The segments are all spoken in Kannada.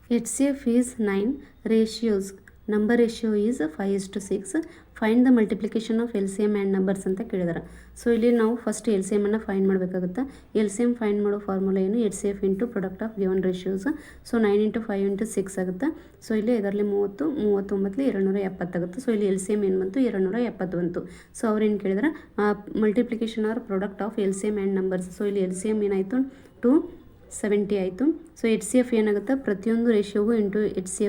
HCF is 9, ratios, number ratio is 5:6. Find the multiplication of L C M and numbers ಅಂತ ಕೇಳಿದಾರೆ. ಸೊ ಇಲ್ಲಿ ನಾವು ಫಸ್ಟ್ ಎಲ್ ಸಿ ಎಮನ್ನು ಫೈಂಡ್ ಮಾಡಬೇಕಾಗುತ್ತೆ. ಎಲ್ ಸಿ ಎಮ್ ಫೈಂಡ್ ಮಾಡೋ ಫಾರ್ಮುಲಾ ಏನು, H C F into product of given ratios. So 9 × 5 × 6 ಆಗುತ್ತೆ. ಸೊ ಇಲ್ಲಿ ಇದರಲ್ಲಿ 30, 39 270 ಆಗುತ್ತೆ. ಸೊ ಇಲ್ಲಿ ಎಲ್ ಸಿ ಎಮ್ ಏನು ಬಂತು, 270 ಬಂತು. ಸೊ ಅವ್ರೇನು ಕೇಳಿದ್ರೆ multiplication or product of L C M and numbers. So ಇಲ್ಲಿ ಎಲ್ ಸಿ ಎಮ್ ಏನಾಯಿತು 270 ಆಯಿತು. ಸೊ ಎಚ್ ಸಿ ಎಫ್ ಏನಾಗುತ್ತೆ, ಪ್ರತಿಯೊಂದು ರೇಷಿಯೋಗೂ ಇಂಟು ಎಚ್ ಸಿ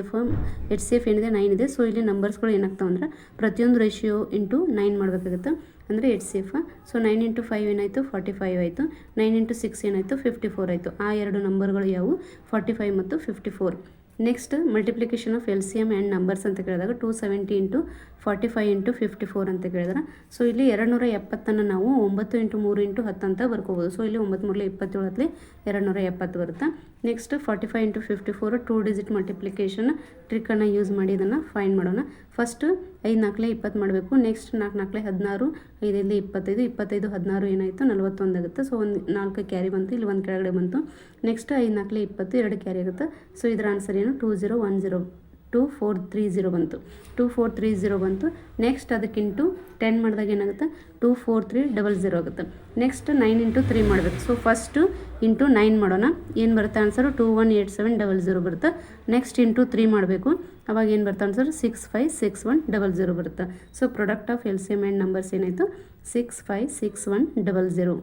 ಎಫ್ ಏನಿದೆ 9 ಇದೆ. ಸೊ ಇಲ್ಲಿ ನಂಬರ್ಸ್ಗಳು ಏನಾಗ್ತಾವೆ ಅಂದರೆ ಪ್ರತಿಯೊಂದು ರೇಷಿಯೋ ಇಂಟು 9 ಮಾಡಬೇಕಾಗುತ್ತೆ, ಅಂದರೆ ಎಚ್ ಸಿ ಎಫ್. ಸೊ 9 × 5 ಏನಾಯಿತು, 45 ಆಯಿತು. 9 × 6 ಏನಾಯಿತು, 54 ಆಯಿತು. ಆ ಎರಡು ನಂಬರ್ಗಳು ಯಾವುವು, 45 ಮತ್ತು 54. Next multiplication of L C M and numbers ಅಂತ ಕೇಳಿದಾಗ 270 × 45 × 54 ಅಂತ ಕೇಳಿದ್ರೆ, ಸೊ ಇಲ್ಲಿ 270 ನಾವು 9 × 3 × 10 ಅಂತ ಬರ್ಕೋಬೋದು. ಸೊ ಇಲ್ಲಿ 9 3 27 270 ಬರುತ್ತೆ. ನೆಕ್ಸ್ಟ್ 45 × 54 2 ಡಿಜಿಟ್ ಮಲ್ಟಿಪ್ಲಿಕೇಶನ್ ಟ್ರಿಕ್ಕನ್ನು ಯೂಸ್ ಮಾಡಿ ಇದನ್ನು ಫೈಂಡ್ ಮಾಡೋಣ. ಫಸ್ಟ್ 5 4 20 ಮಾಡಬೇಕು. ನೆಕ್ಸ್ಟ್ 4 4 16, 5 25, 25 16 ಏನಾಯಿತು 41 ಆಗುತ್ತೆ. ಸೊ ಒಂದು 4 ಕ್ಯಾರಿ ಬಂತು, ಇಲ್ಲಿ ಒಂದು ಕೆಳಗಡೆ ಬಂತು. ನೆಕ್ಸ್ಟ್ 5 4 20 2 ಕ್ಯಾರಿ ಆಗುತ್ತೆ. ಸೊ ಇದರ ಆನ್ಸರ್ ಏನು 2010 2430 ಬಂತು. 2430 ಬಂತು. ನೆಕ್ಸ್ಟ್ ಅದಕ್ಕಿಂಟು 10 ಮಾಡಿದಾಗ ಏನಾಗುತ್ತೆ 24300 ಆಗುತ್ತೆ. ನೆಕ್ಸ್ಟ್ 9 × 3 ಮಾಡಬೇಕು. ಸೊ ಫಸ್ಟು ಇಂಟು 9 ಮಾಡೋಣ. ಏನು ಬರುತ್ತೆ ಆನ್ಸರು 218700 ಬರುತ್ತೆ. ನೆಕ್ಸ್ಟ್ ಇಂಟು 3 ಮಾಡಬೇಕು. ಅವಾಗ ಏನು ಬರುತ್ತೆ ಆನ್ಸರ್ 656100 ಬರುತ್ತೆ. So product of L C M and numbers ಏನಾಯಿತು 656100.